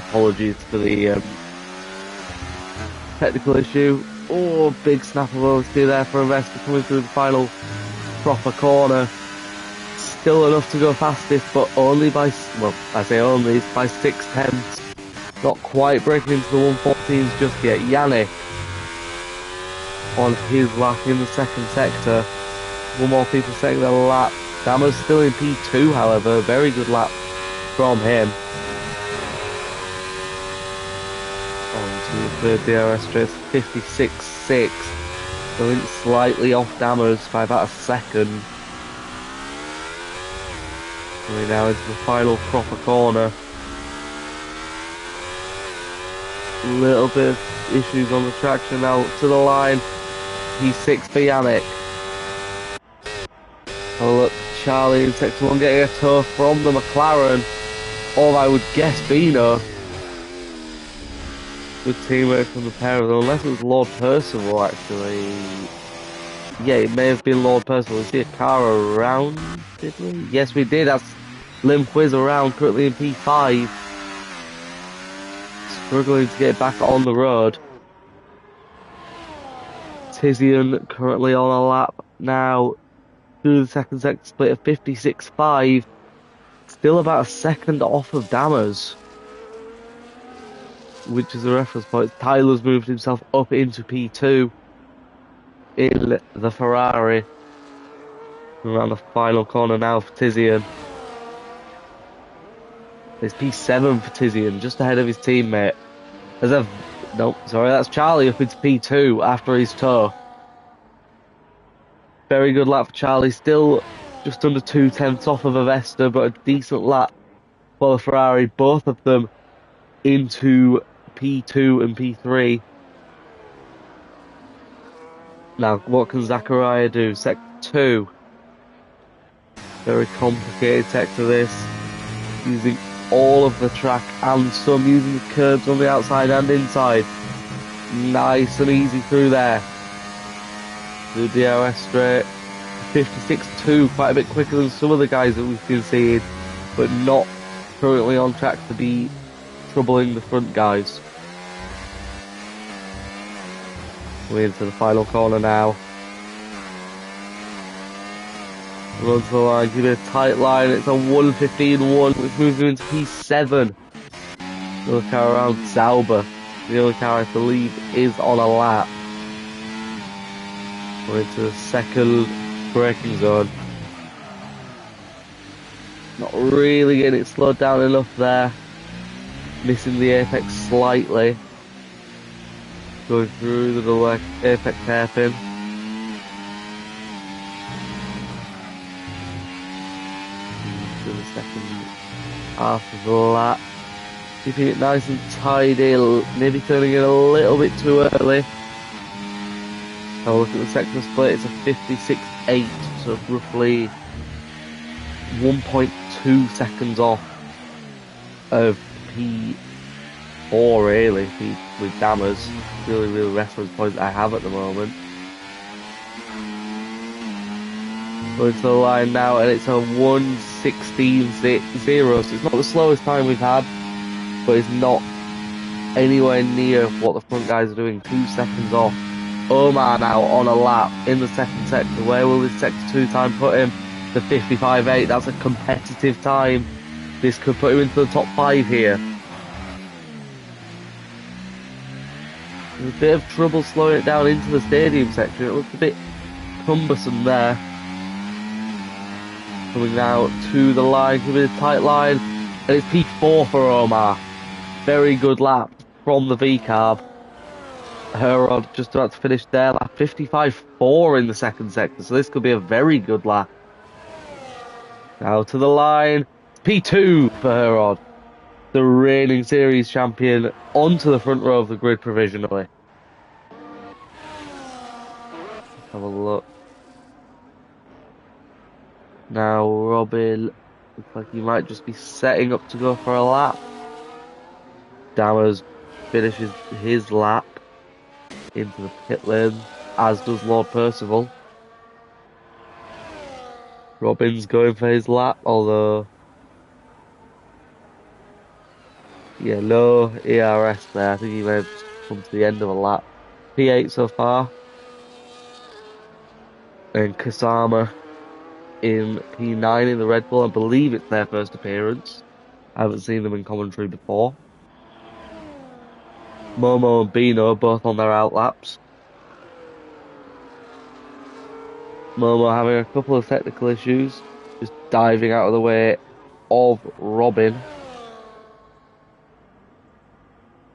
Apologies for the technical issue. Oh, big snap of oversteer there for Investor coming through the final proper corner. Still enough to go fastest, but only by, well, I say only, it's by 6/10. Not quite breaking into the 114s just yet. Yannick on his lap in the second sector. One more people setting their lap. Dammers still in P2, however. Very good lap from him. On to the third DRS straight, 56.6. Going slightly off Dammers by about a second. We're now into the final proper corner. Little bit of issues on the traction now to the line. P6 for Yannick. Oh look, Charlie in sector 1 getting a tow from the McLaren. Or I would guess Bino. Good teamwork from the pair of them, unless it was Lord Percival actually. Yeah, it may have been Lord Percival. We see a car around, did we? Yes, we did. That's Lim Quiz around, currently in P5. Struggling to get back on the road. Tizian currently on a lap now through the second sector split of 56.5. Still about a second off of Dammers, which is a reference point. Tyler's moved himself up into P2 in the Ferrari. Around the final corner now for Tizian. It's P7 for Tizian, just ahead of his teammate. Nope, sorry, that's Charlie up into P2 after his tow. Very good lap for Charlie, still just under 2/10 off of Avesta, but a decent lap for the Ferrari. Both of them into P2 and P3. Now, what can Zachariah do? Sector 2. Very complicated sector this. Using all of the track and some using the curbs on the outside and inside. Nice and easy through there. The DRS straight. 56.2, quite a bit quicker than some of the guys that we've been seeing, but not currently on track to be troubling the front guys. We're into the final corner now. Runs the line, give it a tight line. It's a 1:15.1, which moves him into P7. Another car around Sauber. The only car I believe is on a lap. We're into the second braking zone. Not really getting it slowed down enough there. Missing the apex slightly. Going through the double apex hairpin. To the second half of the lap. Keeping it nice and tidy, maybe turning it a little bit too early. Have a look at the sector split, it's a 56.8, so roughly 1.2 seconds off of P4 really, with Dammers. Really reference point I have at the moment. Going to the line now and it's a 1:16.0, so it's not the slowest time we've had, but it's not anywhere near what the front guys are doing, 2 seconds off. Omar now on a lap in the second sector. Where will this sector 2 time put him? The 55.8, that's a competitive time. This could put him into the top 5 here. There's a bit of trouble slowing it down into the stadium section. It looks a bit cumbersome there. Coming now to the line, giving it a tight line. And it's P4 for Omar. Very good lap from the V-carb. Herod just about to finish their lap. 55.4 in the second sector, so this could be a very good lap. Now to the line. P2 for Herod, the reigning series champion, onto the front row of the grid provisionally. Let's have a look. Now Robin looks like he might just be setting up to go for a lap. Dammers finishes his lap into the pit lane, as does Lord Percival. Robin's going for his lap, although yeah, no ERS there. I think he may have just come to the end of a lap. P8 so far. And Kasama in P9 in the Red Bull. I believe it's their first appearance. I haven't seen them in commentary before. Momo and Bino both on their outlaps. Momo having a couple of technical issues, just diving out of the way of Robin.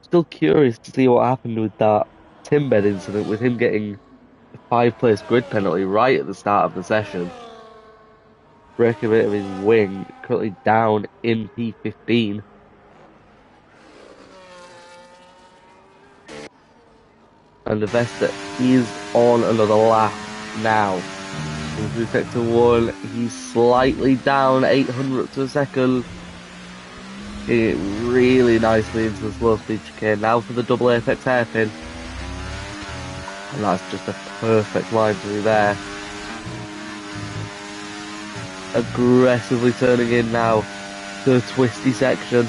Still curious to see what happened with that Tim bed incident, with him getting a 5-place grid penalty right at the start of the session. Breaking a bit of his wing, currently down in P15. And the Vesta is on another lap now. Through sector 1, he's slightly down 800ths of a second. Getting it really nicely into the slow speed chicane. Now for the double apex hairpin. And that's just a perfect line through there. Aggressively turning in now to the twisty section.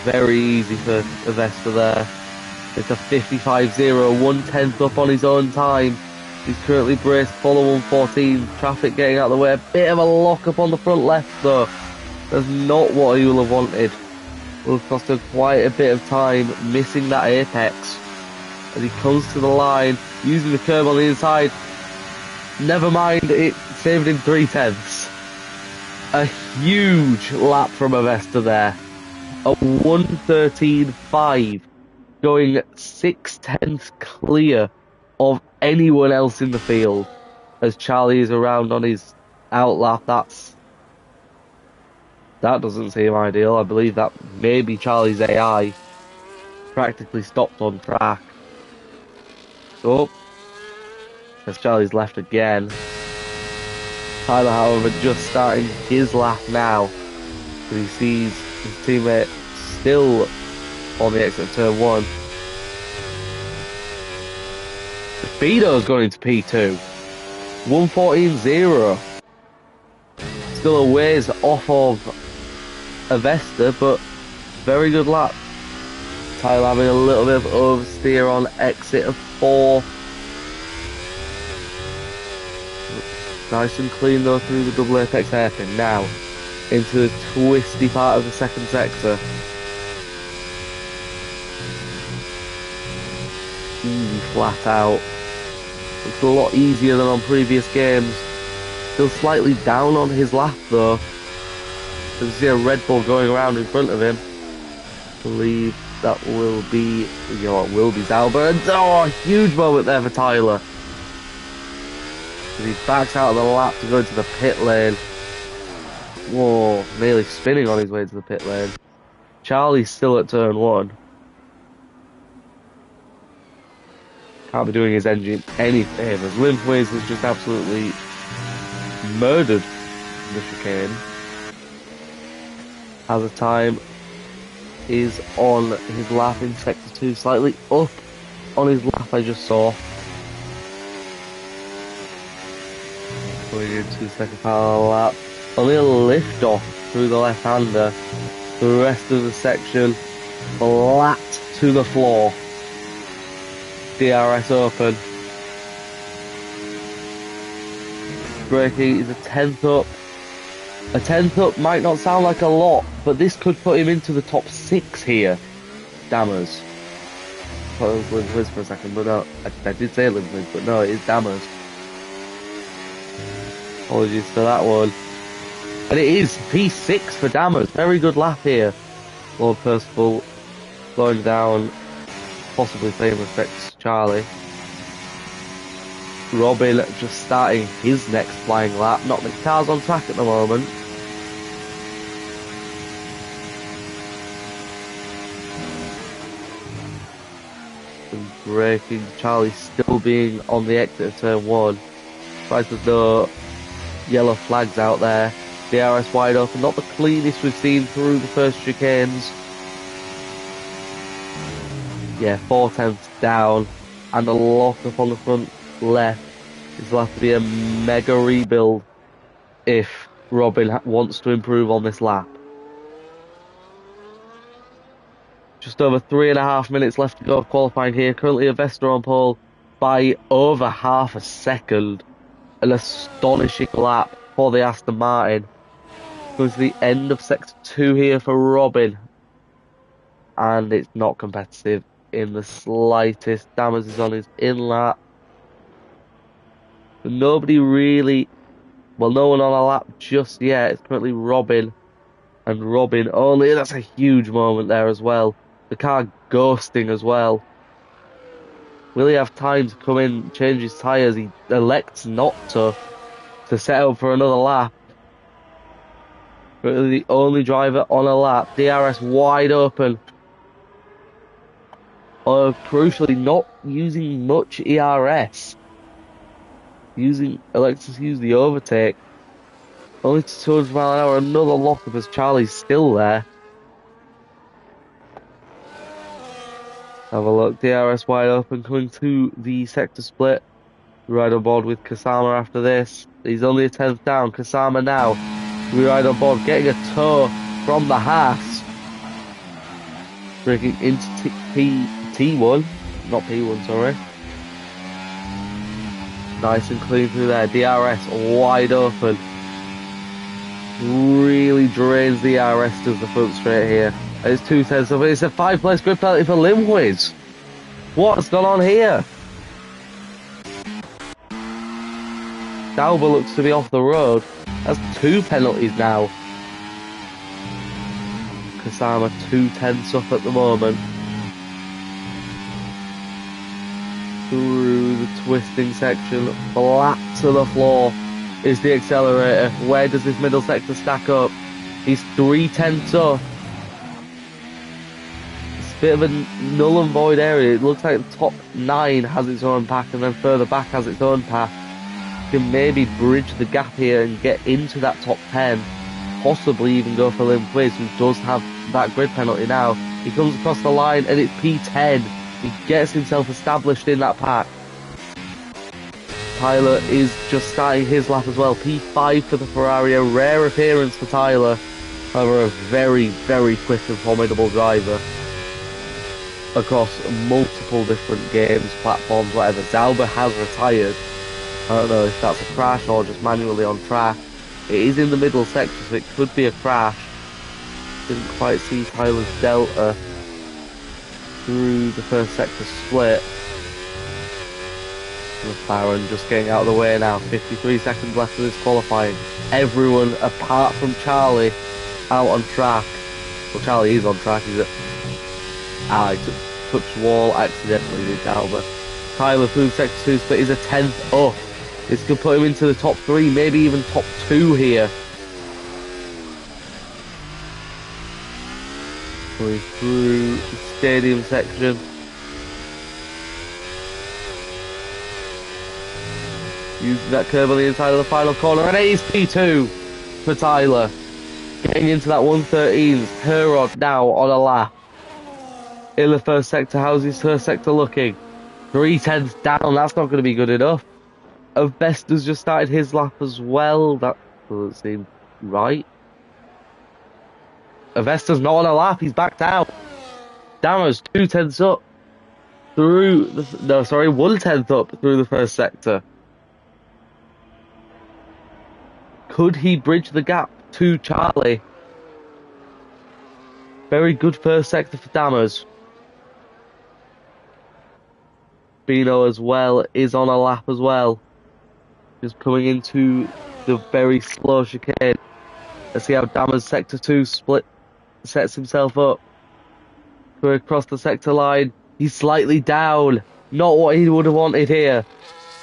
Very easy for Vesta there. It's a 55.0, 1/10 up on his own time. He's currently braced follow 114. Traffic getting out of the way. A bit of a lock up on the front left though. That's not what he will have wanted. Will have cost him quite a bit of time missing that apex. As he comes to the line, using the curb on the inside. Never mind, it saved him 3/10. A huge lap from Avesta there. A 1:13.5, going 6/10 clear of anyone else in the field. As Charlie is around on his outlap, that doesn't seem ideal. I believe that maybe Charlie's AI practically stopped on track. So, as Charlie's left again. Tyler, however, just starting his lap now. But he sees his teammate still on the exit of turn 1. Speedo's going into P2. 1:14.0. Still a ways off of Avesta, but very good lap. Tyler having a little bit of oversteer on exit of 4. Nice and clean though through the double apex hairpin. Now into the twisty part of the second sector. Easy flat out. Looks a lot easier than on previous games. Still slightly down on his lap though. You see a Red Bull going around in front of him. I believe that will be, will be Zauber. Oh, a huge moment there for Tyler. As he backs out of the lap to go into the pit lane. Whoa, nearly spinning on his way to the pit lane. Charlie's still at turn 1. Can't be doing his engine any favours. Limpways has just absolutely murdered the chicane. As the time is on his lap in sector 2, slightly up on his lap I just saw. Going into the second part of the lap. Only a lift off through the left-hander. The rest of the section flat to the floor. DRS open. Braking is a 10th up. A 10th up might not sound like a lot, but this could put him into the top 6 here. Dammers. I thought it was Limpwiz for a second, but no. I did say Limpwiz, but no, it is Dammers. Apologies for that one. And it is P6 for Dammers. Very good lap here. Lord Percival slowing down, possibly paying respects to Charlie. Robin just starting his next flying lap. Not many cars on track at the moment. And braking. Charlie still being on the exit of turn 1. Surprised there's no yellow flags out there. DRS wide open. Not the cleanest we've seen through the first chicanes. Yeah, 4/10 down. And a lock up on the front left. This will have to be a mega rebuild if Robin wants to improve on this lap. Just over 3.5 minutes left to go of qualifying here. Currently Avesta on pole by over half a second. An astonishing lap for the Aston Martin. Going to the end of sector 2 here for Robin. And it's not competitive in the slightest. Dammers is on his in lap. But nobody really, well, no one on a lap just yet. It's currently Robin and Robin only. That's a huge moment there as well. The car ghosting as well. Will he have time to come in, change his tyres? He elects not to set up for another lap. Really the only driver on a lap. DRS wide open. Crucially, not using much ERS. Elects to use the overtake. Only to 200 mile an hour. Another lockup as Charlie's still there. Have a look. DRS wide open, coming to the sector split. We ride on board with Kasama after this. He's only a 10th down. Kasama now. We ride on board, getting a tow from the Haas. Breaking into T1. Not P1, sorry. Nice and clean through there. DRS wide open. Really drains the DRS to the front straight here. It's 2/10 of it. It's a 5-place grid penalty for Limpwiz. What's gone on here? Dauber looks to be off the road. That's 2 penalties now. Kasama 2/10 up at the moment. Through the twisting section, flat to the floor is the accelerator. Where does this middle sector stack up? He's 3/10 up. It's a bit of a null and void area. It looks like the top 9 has its own pack and then further back has its own path. can maybe bridge the gap here and get into that top 10, possibly even go for Lim Quiz, who does have that grid penalty now. He comes across the line and it's P10. He gets himself established in that pack. Tyler is just starting his lap as well. P5 for the Ferrari, a rare appearance for Tyler. However, a very, very quick and formidable driver across multiple different games, platforms, whatever. Zauber has retired. I don't know if that's a crash or just manually on track. It is in the middle sector, so it could be a crash. Didn't quite see Tyler's delta through the first sector split. McLaren just getting out of the way now. 53 seconds left of this qualifying. Everyone apart from Charlie out on track. Well, Charlie is on track. He's at... he touched wall accidentally, did Albert. Tyler through sector 2 split is a 10th up. This could put him into the top 3, maybe even top 2 here. Going through the stadium section. Using that curve on the inside of the final corner, and it is P2 for Tyler. Getting into that 113s, Herod now on a lap. In the first sector, how's his first sector looking? 3/10 down, that's not going to be good enough. Avesta's just started his lap as well, that doesn't seem right. Avesta's not on a lap, he's backed out. Dama's 2/10 up through the, 1/10 up through the first sector. Could he bridge the gap to Charlie? Very good first sector for Dammers. Bino as well is on a lap as well. Just coming into the very slow chicane. Let's see how Dammers sector 2 split sets himself up. Going across the sector line. He's slightly down. Not what he would have wanted here.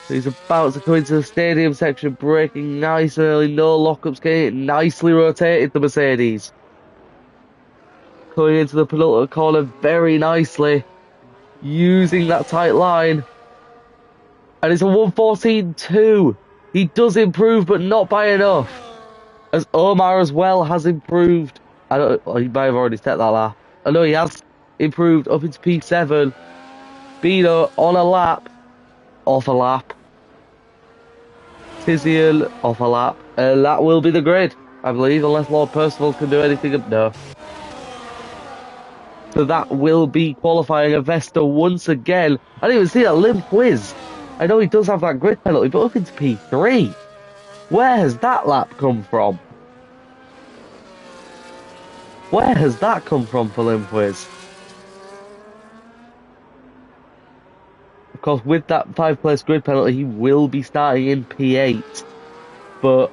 So he's about to come into the stadium section, braking nice early, no lockups, getting it nicely rotated, the Mercedes. Coming into the penultimate corner very nicely, using that tight line. And it's a 1:14.2. He does improve, but not by enough. As Omar as well has improved. He might have already set that lap. I know he has improved up into P7. Bino on a lap. Off a lap. Tizian off a lap. And that will be the grid, I believe, unless Lord Percival can do anything. No. So that will be qualifying Avesta once again. I didn't even see that Lim Quiz. I know he does have that grid penalty, but up into P3. Where has that lap come from? Where has that come from for Lim Quiz? Of course, with that 5th-place grid penalty, he will be starting in P8. But,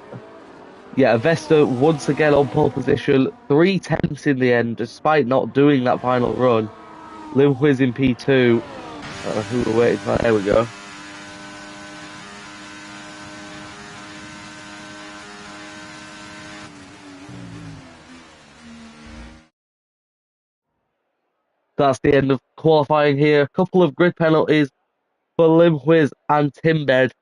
yeah, Avesta once again on pole position. 3/10 in the end, despite not doing that final run. Lim Quiz in P2. Who we're waiting for? There we go. That's the end of qualifying here. A couple of grid penalties for Lim Quiz and Timbed.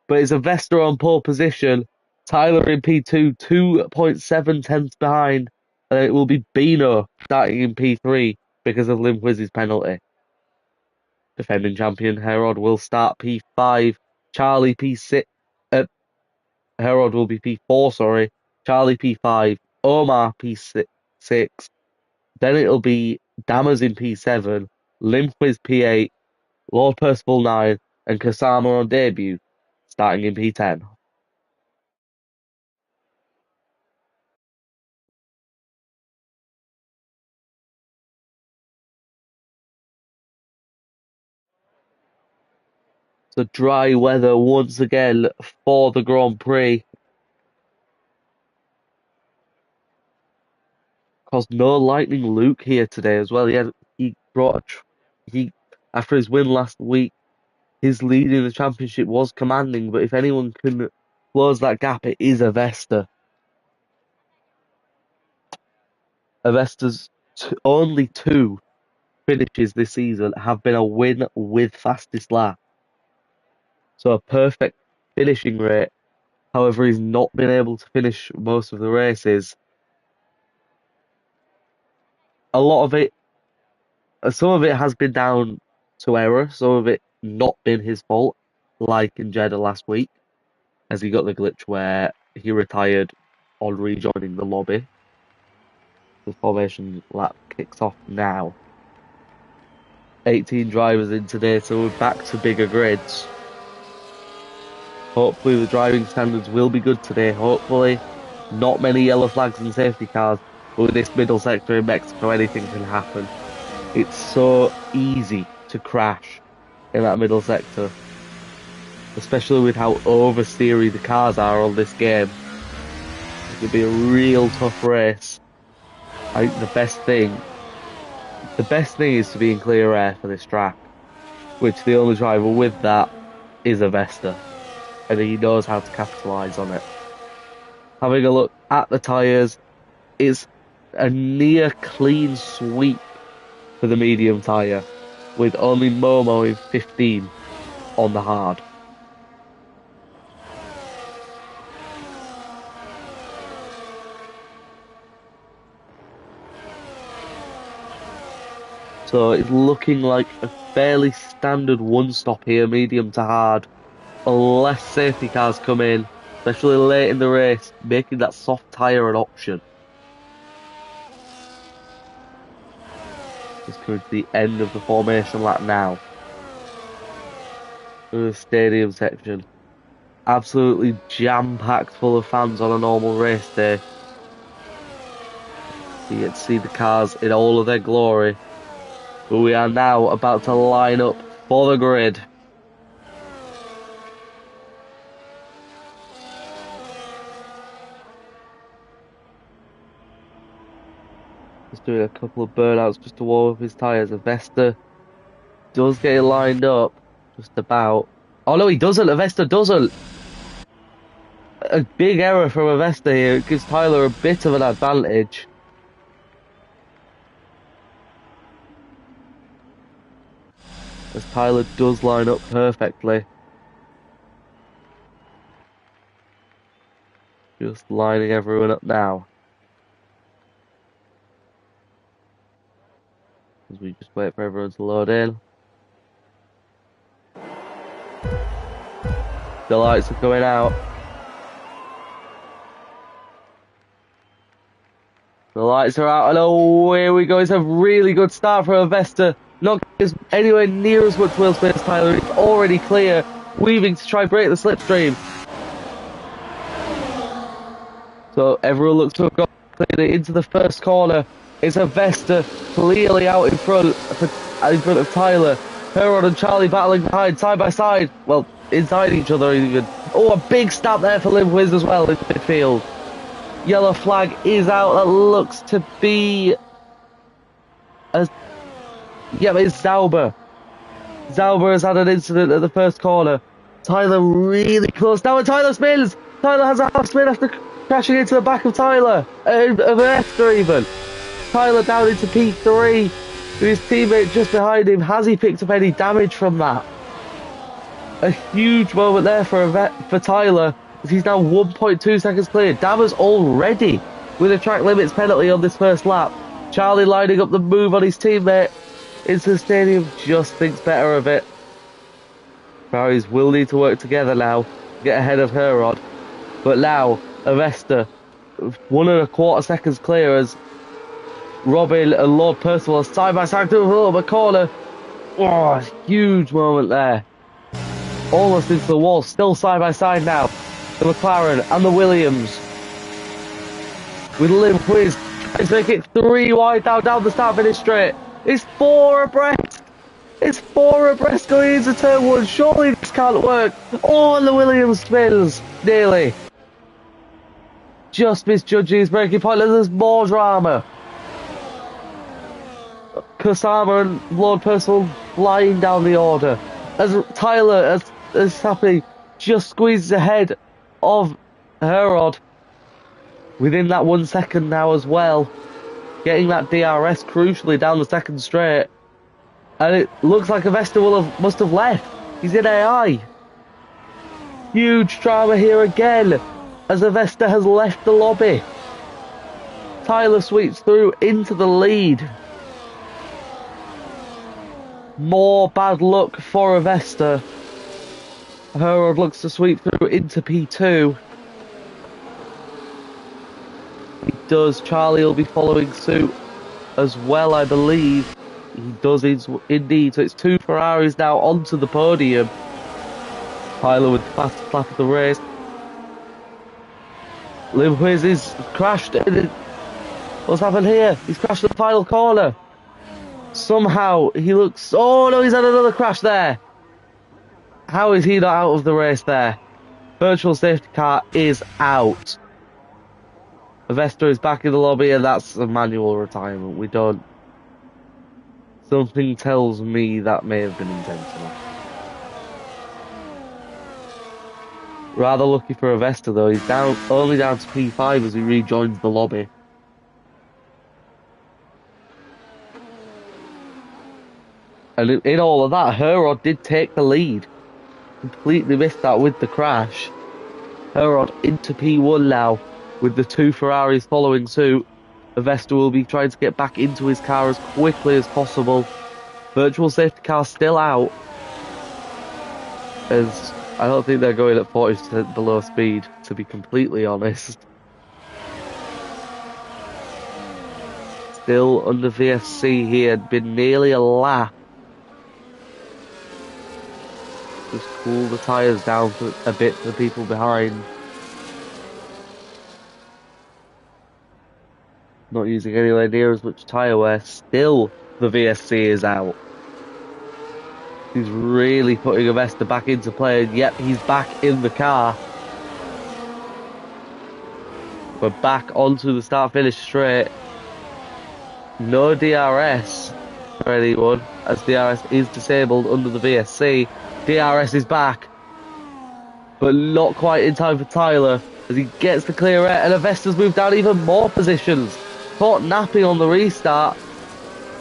But it's Avesta on pole position. Tyler in P2, 2.7 tenths behind. And it will be Bino starting in P3 because of Lim Quiz's penalty. Defending champion Herod will start P5. Charlie P6. Herod will be P4, sorry. Charlie P5. Omar P6. Then it'll be Dammers in P7. Lim Quiz P8. Lord Percival 9. And Kasama on debut starting in P10. So dry weather once again for the Grand Prix. Cause no Lightning Luke here today as well. He brought he after his win last week, his lead in the championship was commanding. But if anyone can close that gap, it is Avesta. Avesta's only 2 finishes this season have been a win with fastest lap. So a perfect finishing rate. However, he's not been able to finish most of the races. A lot of it, some of it has been down to error, some of it not been his fault, like in Jeddah last week, as he got the glitch where he retired on rejoining the lobby. The formation lap kicks off now. 18 drivers in today, so we're back to bigger grids. Hopefully the driving standards will be good today. Hopefully not many yellow flags and safety cars, but with this middle sector in Mexico, anything can happen. It's so easy to crash in that middle sector, especially with how oversteery the cars are on this game. It could be a real tough race. I think the best thing is to be in clear air for this track, which the only driver with that is a Vesta, and he knows how to capitalise on it. Having a look at the tyres, it's a near clean sweep for the medium tyre, with only Momo in 15 on the hard. So it's looking like a fairly standard one stop here, medium to hard, unless safety cars come in, especially late in the race, making that soft tyre an option. Just coming to the end of the formation lap now. The stadium section. Absolutely jam-packed full of fans on a normal race day. You get to see the cars in all of their glory. But we are now about to line up for the grid. Just doing a couple of burnouts just to warm up his tyres. Vesta does get it lined up, just about. Oh no, he doesn't. Vesta doesn't. A big error from Vesta here. It gives Tyler a bit of an advantage. As Tyler does line up perfectly. Just lining everyone up now. As we just wait for everyone to load in. The lights are coming out. The lights are out and away we go. It's a really good start for Vesta. Not anywhere near as much wheel space as Tyler. It's already clear. Weaving to try and break the slipstream. So everyone looks to have got cleared into the first corner. It's a Vesta clearly out in front of Tyler. Herod and Charlie battling behind, side by side. Well, inside each other even. Oh, a big stab there for Lindquist as well in midfield. Yellow flag is out. That looks to be yeah, but it's Zauber. Zauber has had an incident at the first corner. Tyler really close now, and Tyler spins. Tyler has a half spin after crashing into the back of Tyler, of Esther even. Tyler down into P3 with his teammate just behind him. Has he picked up any damage from that? A huge moment there for Tyler, as he's now 1.2 seconds clear. Dammers already with a track limits penalty on this first lap. Charlie lining up the move on his teammate into the stadium, just thinks better of it. Ferraris will need to work together now to get ahead of Herod. But now, Avesta, 1.25 seconds clear as Robin and Lord Percival are side by side through the corner. Oh, huge moment there. Almost into the wall, still side by side now. The McLaren and the Williams. With Lindquist trying to make it 3 wide down the start finish straight. It's 4 abreast. It's 4 abreast going into turn 1. Surely this can't work. Oh, and the Williams spins. Nearly. Just misjudging his braking point. There's more drama. Kusama and Lord Percival flying down the order. As Tyler, as Happy, just squeezes ahead of Herod. Within that 1 second now as well. Getting that DRS crucially down the second straight. And it looks like Avesta must have left. He's in AI. Huge drama here again, as Avesta has left the lobby. Tyler sweeps through into the lead. More bad luck for Avesta. Herod looks to sweep through into P2. He does. Charlie will be following suit as well, I believe. He does indeed. So it's 2 Ferraris now onto the podium. Tyler with the fastest lap of the race. Lim Whiz is crashed. What's happened here? He's crashed in the final corner. Somehow he looks... Oh no, he's had another crash there. How is he not out of the race there? Virtual safety car is out. Avesta is back in the lobby, and that's a manual retirement. We don't... Something tells me that may have been intentional. Rather lucky for Avesta though. He's only down to P5 as he rejoins the lobby. And in all of that, Herod did take the lead. Completely missed that with the crash. Herod into P1 now, with the 2 Ferraris following suit. Avesta will be trying to get back into his car as quickly as possible. Virtual safety car still out, as I don't think they're going at 40% below speed, to be completely honest. Still under VSC here, been nearly a lap. Just cool the tyres down a bit for the people behind. Not using anywhere near as much tyre wear. Still, the VSC is out. He's really putting Avesta back into play, and yep, he's back in the car. We're back onto the start-finish straight. No DRS for anyone, as DRS is disabled under the VSC. DRS is back, but not quite in time for Tyler, as he gets the clear air, and Avesta's moved down even more positions. Caught napping on the restart.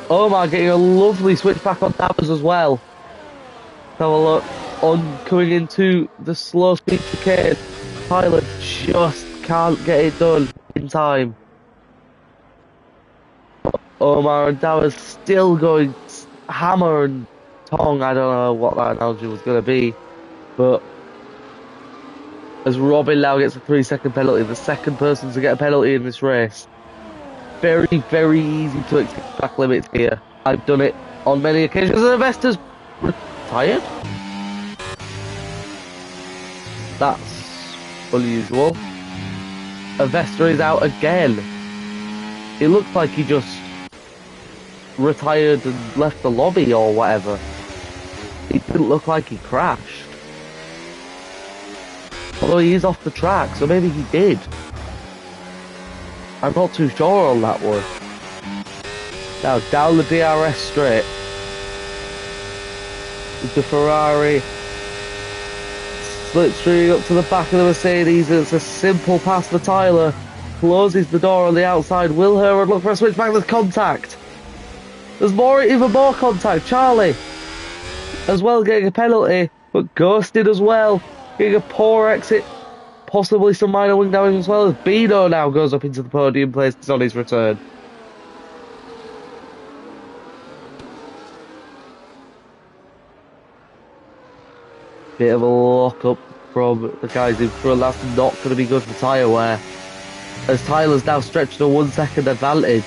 Omar getting a lovely switch back on Dabbers as well. Have a look on coming into the slow speed chicane. Tyler just can't get it done in time. Omar and Dabbers still going hammer and tong. I don't know what that analogy was going to be, but as Robin now gets a 3-second penalty, the second person to get a penalty in this race. Very, very easy to exceed track limits here. I've done it on many occasions. And Avesta's retired? That's unusual. Avesta is out again. It looks like he just retired and left the lobby or whatever. It didn't look like he crashed. Although he is off the track, so maybe he did. I'm not too sure on that one. Now down the DRS straight. With the Ferrari slipstreaming up to the back of the Mercedes. It's a simple pass for Tyler. Closes the door on the outside. Will Herod look for a switch back? There's contact. There's even more contact. Charlie as well getting a penalty, but ghosted as well. Getting a poor exit. Possibly some minor wing damage as well, as Bino now goes up into the podium place on his return. Bit of a lock-up from the guys in front. That's not going to be good for tyre wear, as Tyler's now stretched a 1 second advantage.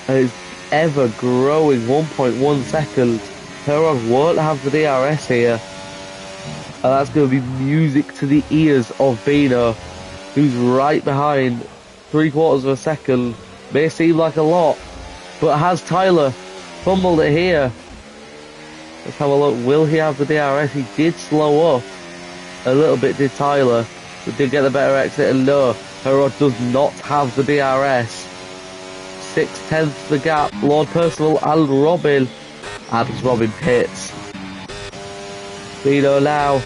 And it's ever growing 1.1 seconds. Herod won't have the DRS here, and that's going to be music to the ears of Bino, who's right behind. 3/4 of a second may seem like a lot, but has Tyler fumbled it here? Let's have a look. Will he have the DRS? He did slow up a little bit, did Tyler, but did get the better exit, and no, Herod does not have the DRS. 6/10 the gap. Lord Percival and Robin. And Robin pits. Bino now.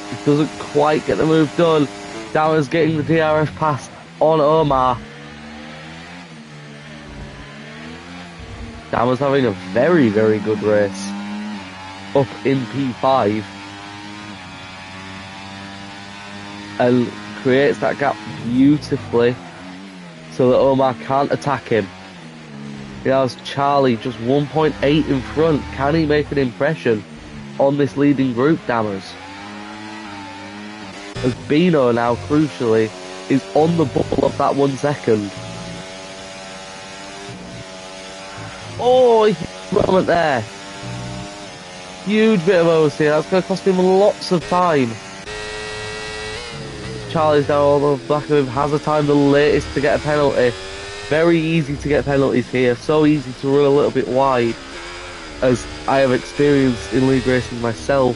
He doesn't quite get the move done. Downer's getting the DRS pass on Omar. Dammer's having a very, very good race. Up in P5. And creates that gap beautifully so that Omar can't attack him. He has Charlie just 1.8 in front. Can he make an impression on this leading group, Dammers? As Bino now, crucially, is on the bubble of that 1 second. Oh, huge moment there. Huge bit of oversteer. That's going to cost him lots of time. Charlie's now on the back of him, has a time the latest to get a penalty. Very easy to get penalties here. So easy to run a little bit wide. As I have experienced in league racing myself.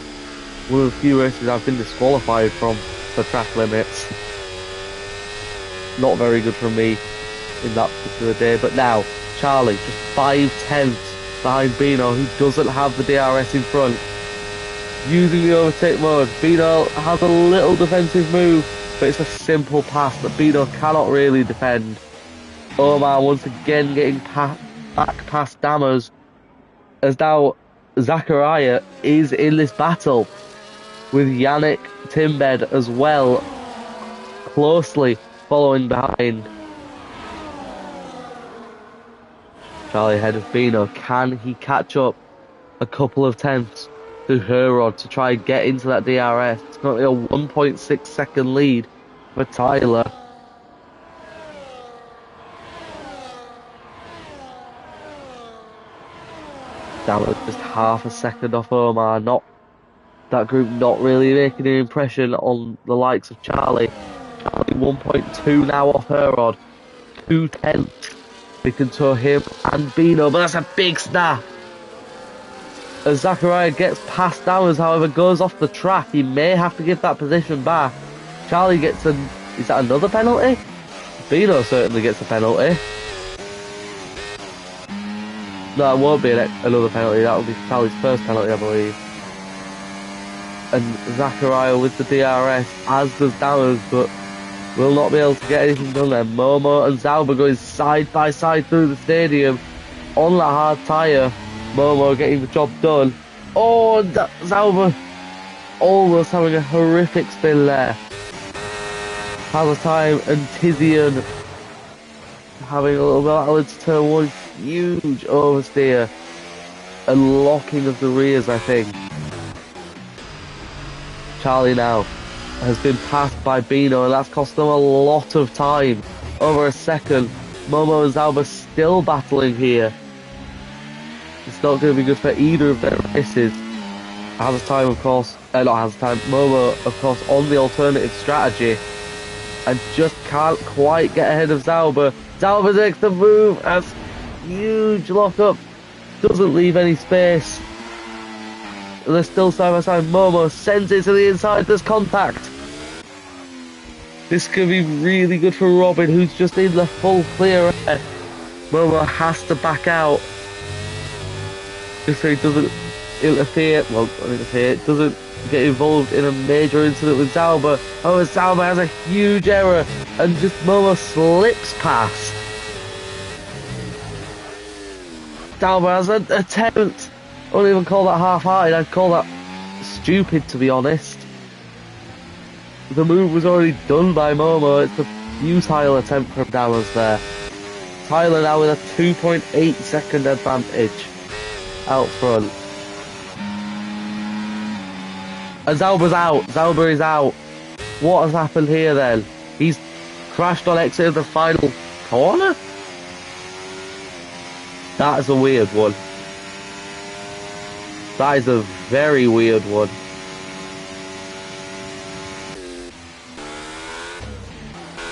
One of the few races I've been disqualified from for track limits. Not very good for me in that particular day. But now, Charlie, just 5/10 behind Bino, who doesn't have the DRS in front. Using the overtake mode, Bino has a little defensive move, but it's a simple pass that Bino cannot really defend. Omar once again getting back past Dammers, as now Zachariah is in this battle with Yannick Timbed as well, closely following behind. Charlie ahead of Bino. Can he catch up a couple of tenths to Herod to try and get into that DRS? It's currently a 1.6 second lead for Tyler. Damn it, just half a second off Omar. That group not really making an impression on the likes of Charlie. Charlie 1.2 now off Herod. 2/10. They can tow him and Bino, but that's a big snap. As Zachariah gets past Dammers, however, goes off the track. He may have to give that position back. Charlie gets is that another penalty? Bino certainly gets a penalty. No, it won't be another penalty. That will be Charlie's first penalty, I believe. And Zachariah with the DRS, as does Dammers, but will not be able to get anything done there. Momo and Zauber going side by side through the stadium on that hard tyre. Momo getting the job done. Oh, Zauber almost having a horrific spin there. Has a time, and Tizian having a little battle into turn 1. Huge oversteer and locking of the rears, I think. Charlie now has been passed by Bino, and that's cost them a lot of time. Over a second. Momo and Zauber still battling here. It's not going to be good for either of their races. Has a time, of course. Not has a time. Momo, of course, on the alternative strategy, and just can't quite get ahead of Zauber. Zauber takes the move as huge lockup. Doesn't leave any space. They're still side by side. Momo sends it to the inside. There's contact. This could be really good for Robin, who's just in the full clear air. Momo has to back out just so he doesn't interfere. Well, not interfere. Doesn't get involved in a major incident with Zauber. Oh, Zauber has a huge error, and just Momo slips past. Zauber has an attempt. I wouldn't even call that half-hearted. I'd call that stupid, to be honest. The move was already done by Momo. It's a futile attempt from Dammers there. Tyler now with a 2.8 second advantage out front. And Zauber's out. Zauber is out. What has happened here then? He's crashed on exit of the final corner? That is a weird one. That is a very weird one.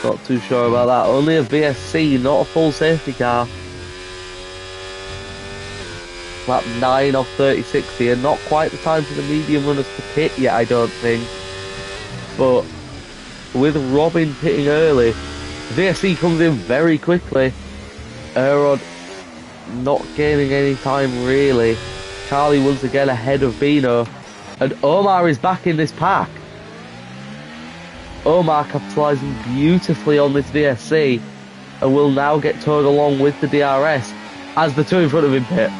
Not too sure about that. Only a VSC, not a full safety car. Lap 9 off 36 here. Not quite the time for the medium runners to pit yet, I don't think. But with Robin pitting early, VSC comes in very quickly. Erod not gaining any time really. Charlie once again ahead of Bino. And Omar is back in this pack. Omar capitalising beautifully on this VSC and will now get towed along with the DRS. as the two in front of him pit.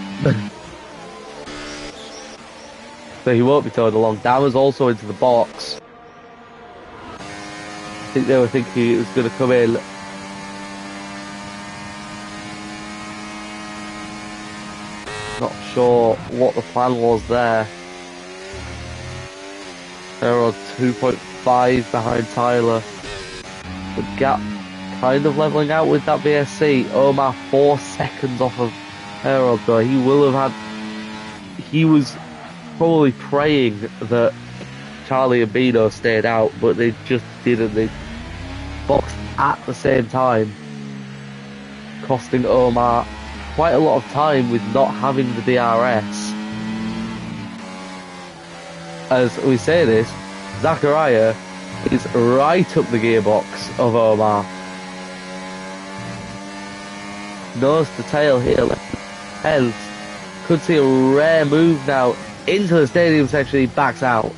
So he won't be towed along. Dama's also into the box. I think they were thinking it was going to come in. Not sure what the plan was there. They're on 2.5 behind Tyler. The gap kind of leveling out with that VSC. Omar 4 seconds off of Herod though. He will have had... He was probably praying that Charlie and Bino stayed out, but they just didn't. They boxed at the same time, costing Omar quite a lot of time with not having the DRS. As we say this, Zachariah is right up the gearbox of Omar. Nose to tail here, heads. Could see a rare move now into the stadium section. He backs out.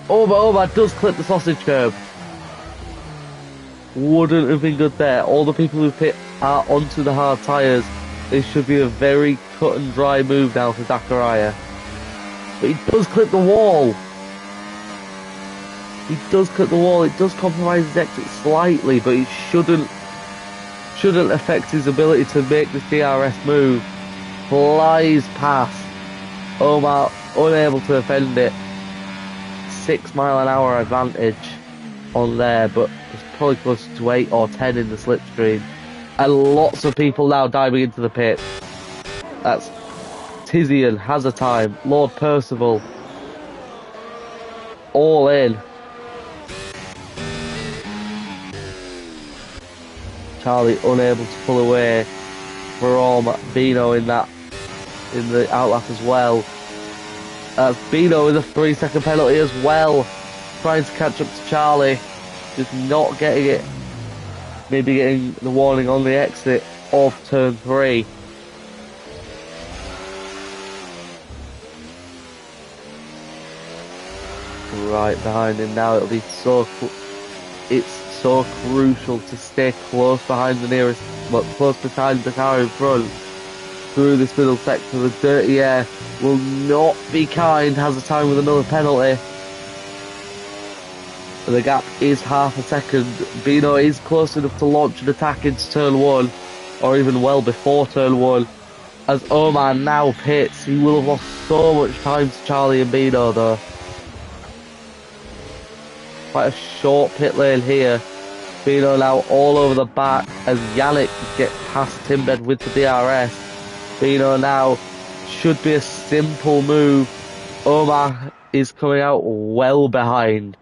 Oh, but Omar does clip the sausage curb. Wouldn't have been good there. All the people who pit are onto the hard tyres. This should be a very cut and dry move now for Zachariah. But he does clip the wall. He does clip the wall. It does compromise his exit slightly, but it shouldn't affect his ability to make this DRS move. Flies past. Omar unable to defend it. 6 mile an hour advantage on there, but it's probably close to 8 or 10 in the slipstream. And lots of people now diving into the pit. That's Tizian, has a time, Lord Percival, all in. Charlie unable to pull away from Bino in the outlap as well. Bino with a 3-second penalty as well, trying to catch up to Charlie, just not getting it. Maybe getting the warning on the exit of turn 3. Right behind him now. It'll be so crucial to stay close behind the nearest, well, close behind the car in front through this middle sector. The dirty air will not be kind. Has a time with another penalty. The gap is half a second. Bino is close enough to launch an attack into turn 1, or even well before turn 1. As Omar now pits, he will have lost so much time to Charlie and Bino though. Quite a short pit lane here. Bino now all over the back as Yannick gets past Timbed with the DRS. Bino now should be a simple move. Omar is coming out well behind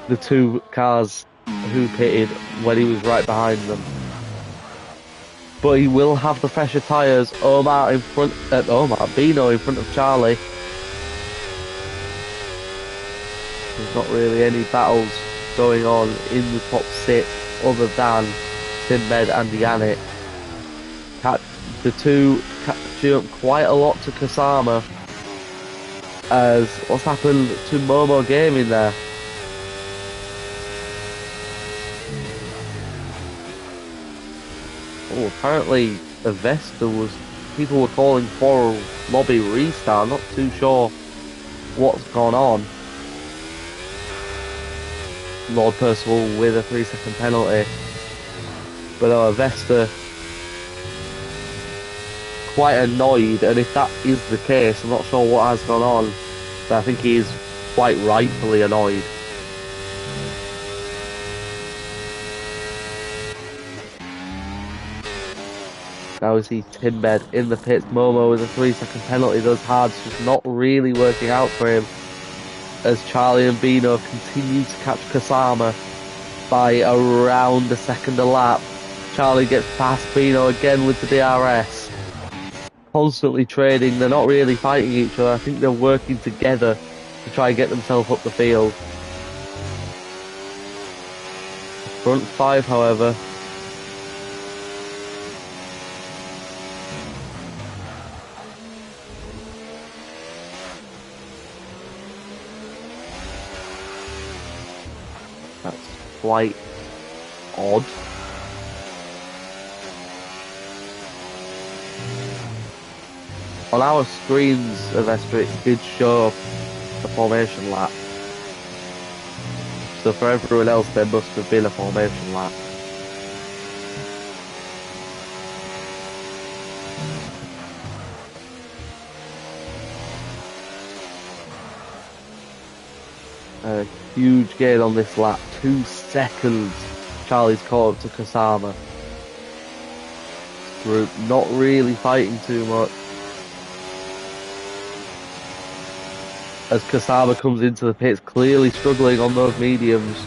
the two cars who pitted when he was right behind them. But he will have the fresher tyres. Bino in front of Charlie. There's not really any battles going on in the top 6 other than Timbed and Yannick. The two catching up quite a lot to Kasama. As what's happened to Momo Gaming there? Oh, apparently people were calling for a lobby restart. I'm not too sure what's gone on. Lord Percival with a 3-second penalty. But Avesta quite annoyed, and if that is the case, I'm not sure what has gone on, but I think he is quite rightfully annoyed. Now we see Timbed in the pits. Momo with a 3-second penalty. Those hards just not really working out for him, as Charlie and Bino continue to catch Kasama by around a second a lap. Charlie gets past Bino again with the DRS. Constantly trading. They're not really fighting each other. I think they're working together to try and get themselves up the field. Front 5, however, that's quite odd. On our screens of S3, it did show the formation lap. So for everyone else, there must have been a formation lap. A huge gain on this lap. 2 seconds. Charlie's caught up to Kasama. Group not really fighting too much. As Kasama comes into the pits, clearly struggling on those mediums.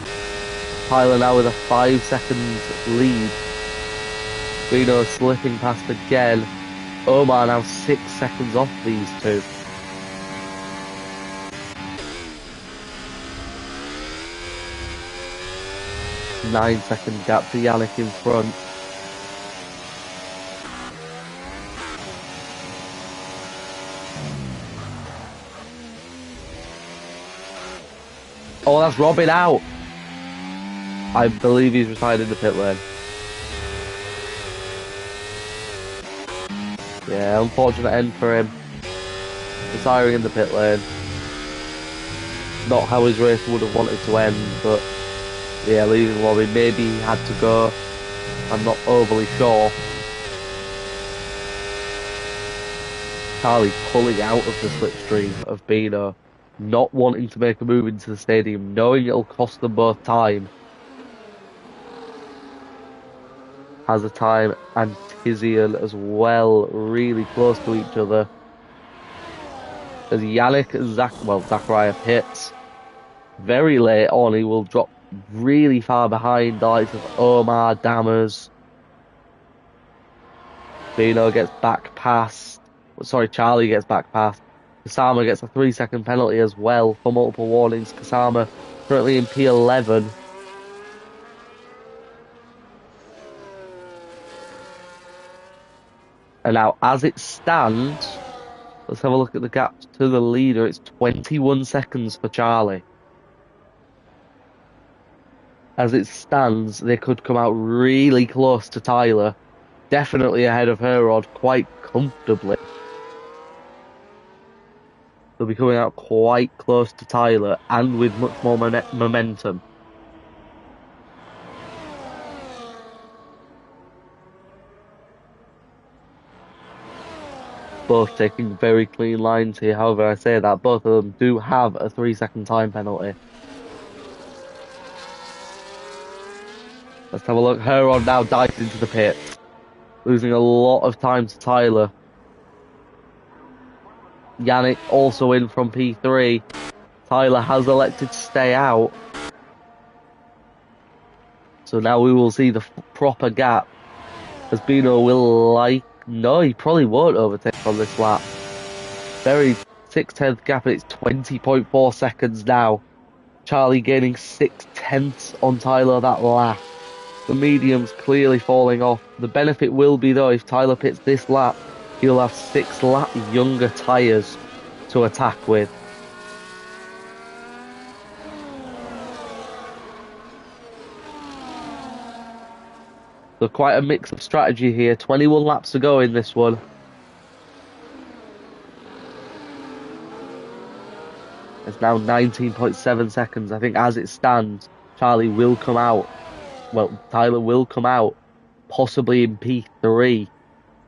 Tyler now with a 5-second lead. Bino slipping past again. Omar now 6 seconds off these two. Nine-second gap to Yannick in front. Oh, that's Robin out. I believe he's retired in the pit lane. Yeah, unfortunate end for him. Retiring in the pit lane. Not how his race would have wanted to end, but yeah, leaving Robin. Maybe he had to go. I'm not overly sure. Charlie pulling out of the slipstream of Bino. Not wanting to make a move into the stadium, knowing it'll cost them both time. Has a time, and Tizian as well, really close to each other. As Yannick and Zachariah pits. Very late on, he will drop really far behind the likes of Omar, Dammers. Bino gets back past. Sorry, Charlie gets back past. Kasama gets a 3-second penalty as well for multiple warnings. Kasama currently in P11. And now, as it stands, let's have a look at the gap to the leader. It's 21 seconds for Charlie. As it stands, they could come out really close to Tyler. Definitely ahead of Herod quite comfortably. They'll be coming out quite close to Tyler and with much more momentum. Both taking very clean lines here. However, I say that both of them do have a 3-second time penalty. Let's have a look. Herod now dives into the pit, losing a lot of time to Tyler. Yannick also in from P3. Tyler has elected to stay out. So now we will see the proper gap. As Bino will no, he probably won't overtake on this lap. Very 6/10 gap, and it's 20.4 seconds now. Charlie gaining 6/10 on Tyler that lap. The medium's clearly falling off. The benefit will be though, if Tyler pits this lap, he'll have 6 lap younger tyres to attack with. So quite a mix of strategy here. 21 laps to go in this one. It's now 19.7 seconds. I think as it stands, Charlie will come out. Well, Tyler will come out, possibly in P3.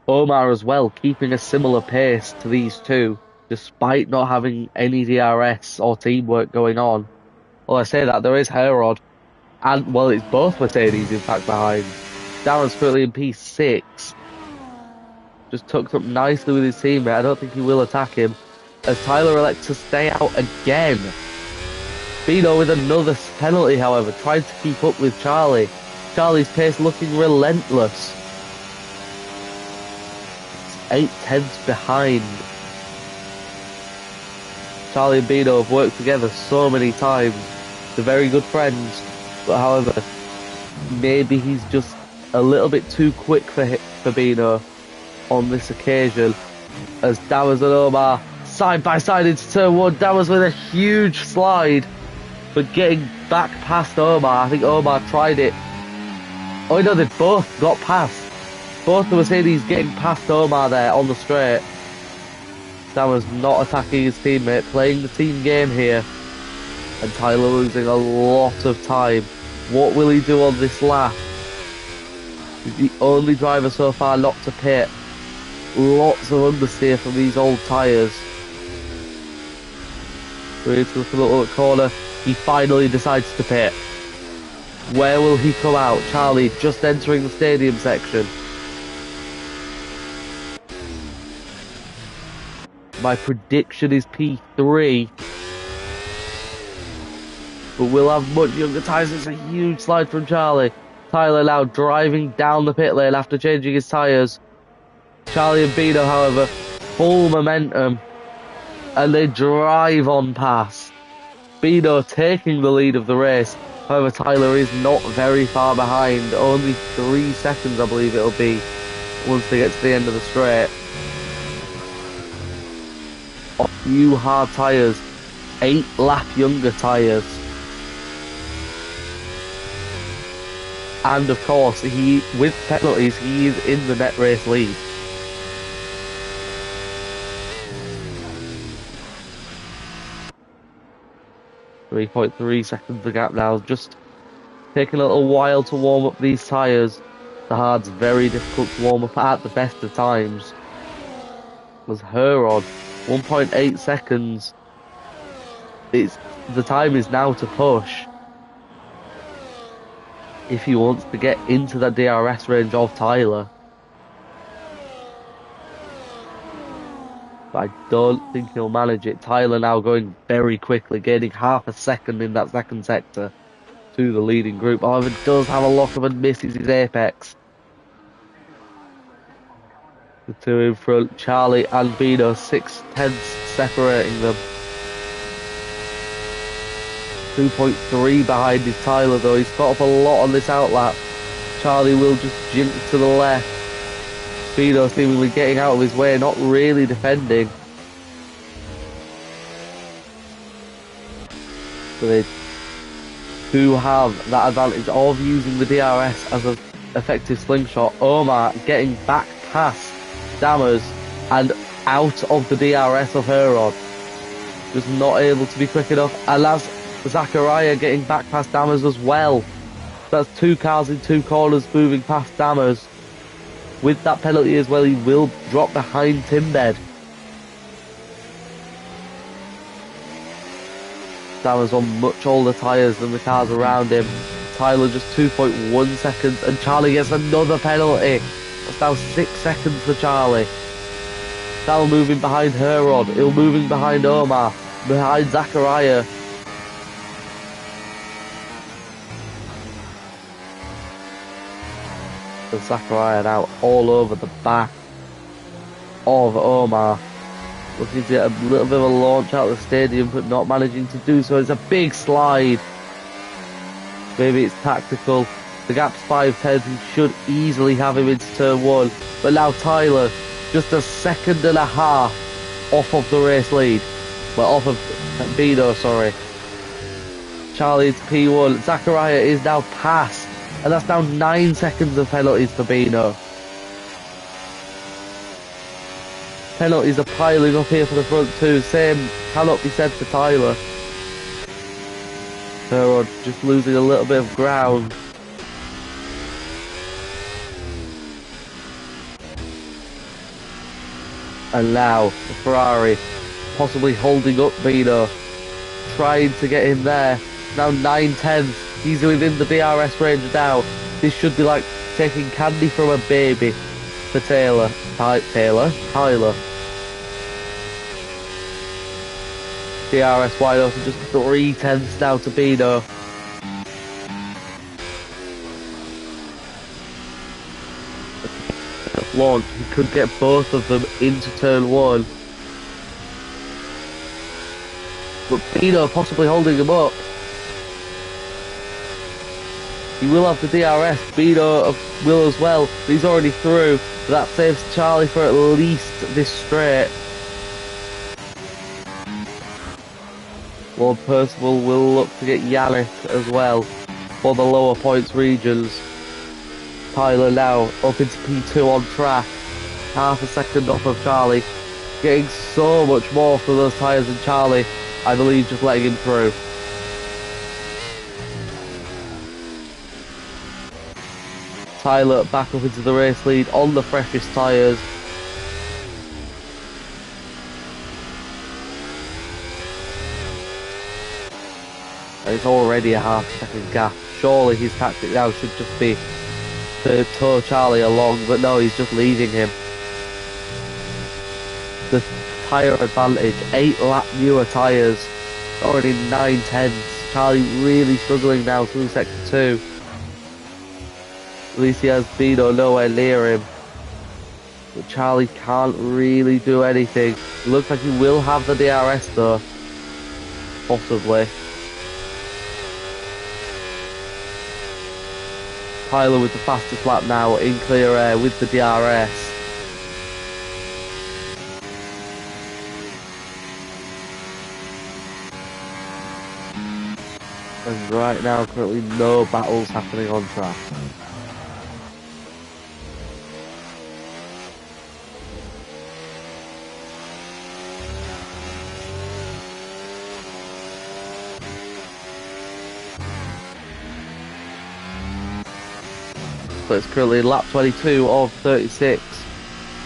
Omar as well, keeping a similar pace to these two, despite not having any DRS or teamwork going on. Well, I say that, there is Herod, and, well, it's both Mercedes, in fact, behind. Darren's currently in P6. Just tucked up nicely with his teammate. I don't think he will attack him, as Tyler elects to stay out again. Bino with another penalty, however, tried to keep up with Charlie. Charlie's pace looking relentless. 8/10 behind. Charlie and Bino have worked together so many times. They're very good friends. But however, maybe he's just a little bit too quick for Bino on this occasion. As Dowers and Omar side by side into turn 1. Dowers with a huge slide, but getting back past Omar. I think Omar tried it. Oh no, they both got past. Both the Mercedes getting past Omar there on the straight. Dammers not attacking his teammate, playing the team game here. And Tyler losing a lot of time. What will he do on this lap? He's the only driver so far not to pit. Lots of understeer from these old tyres. We're into the little corner. He finally decides to pit. Where will he come out? Charlie just entering the stadium section. My prediction is P3. But we'll have much younger tyres. It's a huge slide from Charlie. Tyler now driving down the pit lane after changing his tyres. Charlie and Bino, however, full momentum. And they drive on past. Bino taking the lead of the race. However, Tyler is not very far behind. Only 3 seconds, I believe it'll be, once they get to the end of the straight. New hard tyres. 8 lap younger tyres. And of course, with penalties, he is in the net race lead. .3 seconds the gap now. Just taking a little while to warm up these tyres. The hard's very difficult to warm up at the best of times. Was Herod 1.8 seconds. The time is now to push. If he wants to get into that DRS range of Tyler. But I don't think he'll manage it. Tyler now going very quickly, gaining half a second in that second sector to the leading group. However, does have a lock of and misses his apex. The two in front, Charlie and Bino, 6/10 separating them. 2.3 behind is Tyler though. He's got up a lot on this outlap. Charlie will just jink to the left. Bino seemingly getting out of his way, not really defending. So they do have that advantage of using the DRS as an effective slingshot. Omar getting back past Dammers and out of the DRS of Herod. Just not able to be quick enough. And that's Zachariah getting back past Dammers as well. That's 2 cars in 2 corners moving past Dammers. With that penalty as well, he will drop behind Timbed. Dammers on much older tyres than the cars around him. Tyler just 2.1 seconds, and Charlie gets another penalty. That's now 6 seconds for Charlie. Now moving behind Herod, he'll moving behind Omar, behind Zachariah. And Zachariah now all over the back of Omar. Looking to get a little bit of a launch out of the stadium, but not managing to do so. It's a big slide. Maybe it's tactical. The gap's 5/10. He should easily have him into turn 1. But now Tyler, just a second and a half off of the race lead. Well, off of Bino, sorry. Charlie into P1. Zachariah is now past. And that's now 9 seconds of penalties for Bino. Penalties are piling up here for the front two. Same cannot be said for Tyler. Herod just losing a little bit of ground. And now the Ferrari possibly holding up Bino, trying to get in there. Now 9/10. He's within the DRS range now. This should be like taking candy from a baby for Tyler. DRS wide open, just 3/10 now to Bino. Launch, he could get both of them into turn 1. But Bino possibly holding him up. He will have the DRS, Bino will as well. He's already through. That saves Charlie for at least this straight. Lord Percival will look to get Yannick as well for the lower points regions. Tyler now up into P2 on track. Half a second off of Charlie. getting so much more for those tyres than Charlie, I believe, just letting him through. Tyler back up into the race lead on the freshest tyres. And it's already a half-second gap. Surely his tactic now should just be to tow Charlie along, but no, he's just leaving him. The tyre advantage, 8 lap newer tyres, already 9/10. Charlie really struggling now through sector 2. At least he has Bino nowhere near him. But Charlie can't really do anything. It looks like he will have the DRS though. Possibly. Tyler with the fastest lap now in clear air with the DRS. And right now currently no battles happening on track. So it's currently lap 22 of 36.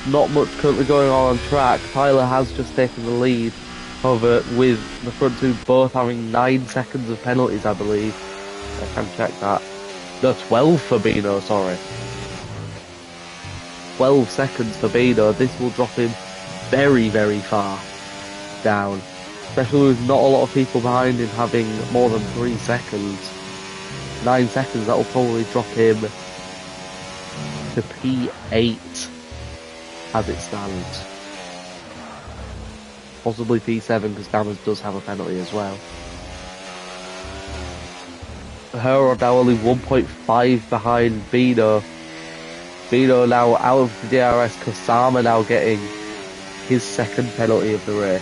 Not much currently going on track. Tyler has just taken the lead. However, with the front two both having 9 seconds of penalties, I believe. I can check that. No, 12 for Bino, sorry. 12 seconds for Bino. This will drop him very, very far down. Especially with not a lot of people behind him having more than 3 seconds. 9 seconds, that will probably drop him to P8 as it stands. Possibly P7 because Dammers does have a penalty as well. Her are now only 1.5 behind Bino. Bino now out of the DRS, Kusama now getting his second penalty of the race.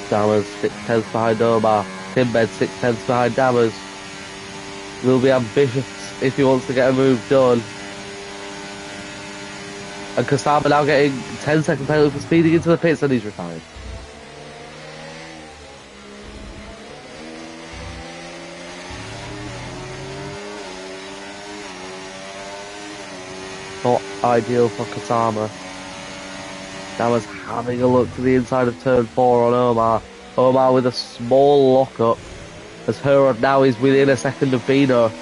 Dammers 6/10 behind Omar. Timbed 6/10 behind Dammers. Will be ambitious if he wants to get a move done. And Kusama now getting 10-second penalty for speeding into the pits and he's retired. Not ideal for Kusama. Dammers having a look to the inside of turn 4 on Omar. Omar with a small lock-up as Herod now is within a second of Bino.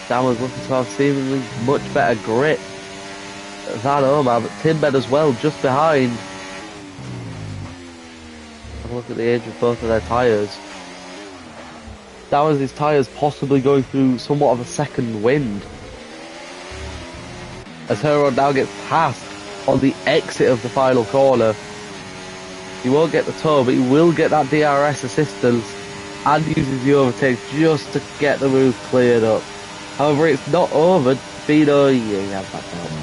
Dammers looking to have seemingly much better grip than Omar, but Timbed as well, just behind. Have a look at the age of both of their tyres. Dammers' tyres possibly going through somewhat of a second wind. As Herod now gets passed on the exit of the final corner. He won't get the tow, but he will get that DRS assistance and uses the overtake just to get the move cleared up. However, it's not over. Bino, yeah, he has that penalty.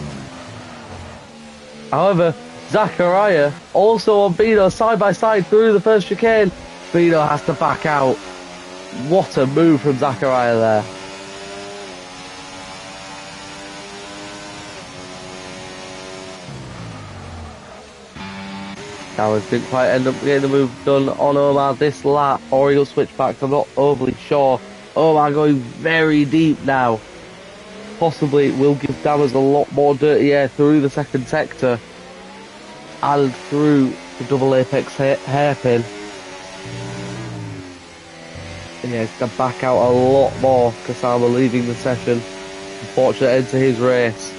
However, Zachariah also on Bino side by side through the first chicane. Bino has to back out. What a move from Zachariah there. Dowers didn't quite end up getting the move done on Omar this lap, or he'll switch back. I'm not overly sure. Omar going very deep now. Possibly will give Dammers a lot more dirty air through the second sector and through the double apex hairpin. Yeah, he's going to back out a lot more. Kusama leaving the session. Unfortunate end to his race.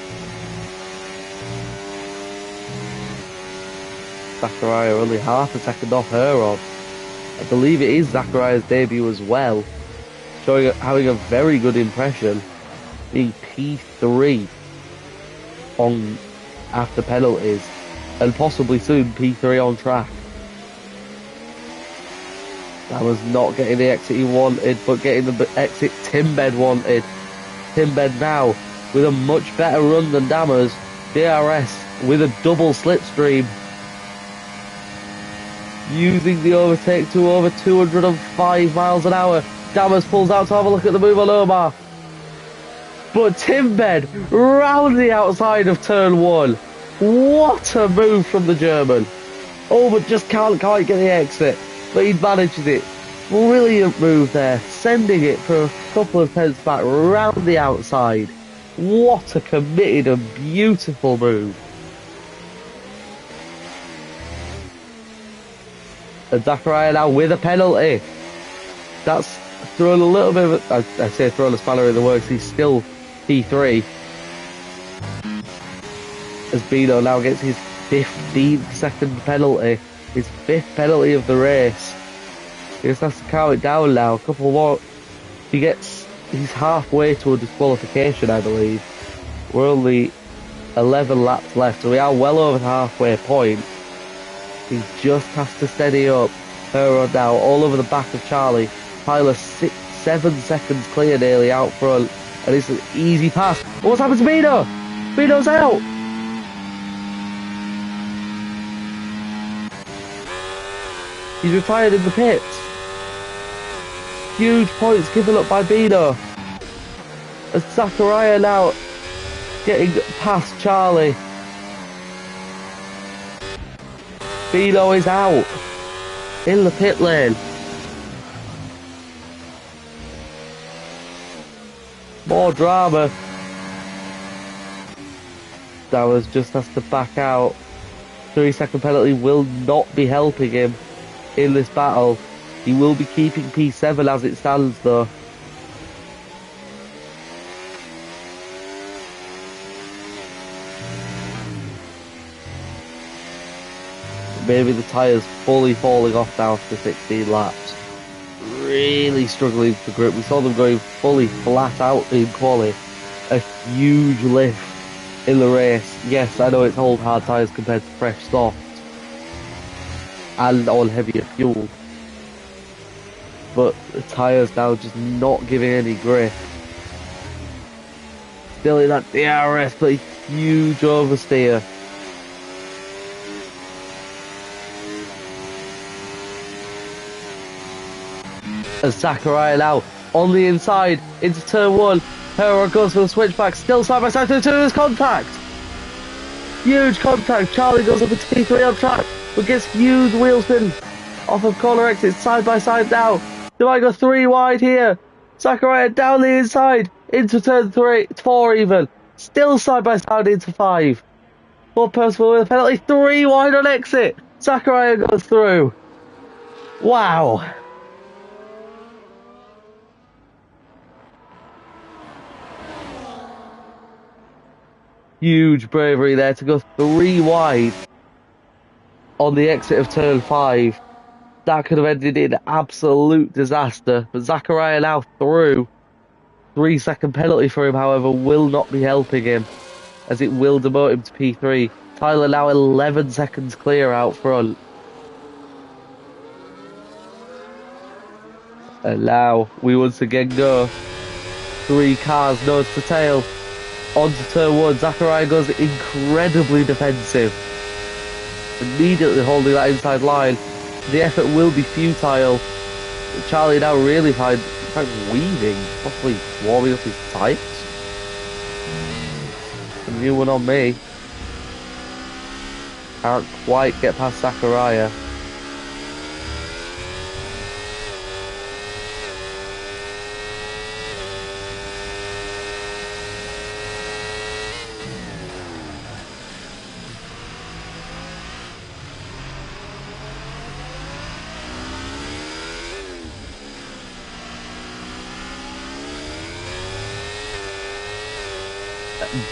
Zachariah only half a second off Herod. I believe it is Zachariah's debut as well. Having a very good impression. Being P3 on after penalties. And possibly soon P3 on track. That was not getting the exit he wanted, but getting the exit Timbed wanted. Timbed now with a much better run than Dammers. DRS with a double slipstream, using the overtake to over 205 miles an hour. Dammers pulls out to have a look at the move on Omar. But Timbed round the outside of turn 1. What a move from the German. Oh, but just can't quite get the exit. But he manages it. Brilliant move there. Sending it for a couple of tenths back round the outside. What a committed and beautiful move. And Zachariah now with a penalty. That's thrown a little bit of I say thrown a spanner in the works. He's still P3. As Bino now gets his 15th second penalty. His 5th penalty of the race. He just has to count it down now. A couple more. He's halfway to a disqualification, I believe. We're only 11 laps left, so we are well over the halfway point. He just has to steady up. Her now all over the back of Charlie. Tyler 7 seconds clear nearly out front. And it's an easy pass. What's happened to Bino? Bino's out. He's retired in the pits. Huge points given up by Bino. As Zachariah now getting past Charlie. Bino is out in the pit lane. More drama. Dowers just has to back out. 3-second penalty will not be helping him in this battle. He will be keeping P7 as it stands though. Maybe the tyres fully falling off now after 16 laps. Really struggling to grip. We saw them going fully flat out in quali. A huge lift in the race. Yes, I know it's old hard tyres compared to fresh soft. And on heavier fuel. But the tyres now just not giving any grip. Still in that DRS, but a huge oversteer. As Zachariah now on the inside into turn 1. Herrera goes for the switchback, still side by side, there's contact. Huge contact. Charlie goes up to T3 on track, but gets huge wheel spin off of corner exit, side by side now. Do I go 3 wide here? Zachariah down the inside into turn 4 even. Still side by side into 5. But Percival with a penalty, 3 wide on exit. Zachariah goes through. Wow. Huge bravery there to go 3 wide on the exit of turn 5. That could have ended in absolute disaster. But Zachariah now through. 3-second penalty for him, however, will not be helping him, as it will demote him to P3. Tyler now 11 seconds clear out front. And now we once again go 3 cars nose to tail. Onto turn 1, Zachariah goes incredibly defensive. Immediately holding that inside line. The effort will be futile. Charlie now really weaving, possibly warming up his tyres. A new one on me. Can't quite get past Zachariah.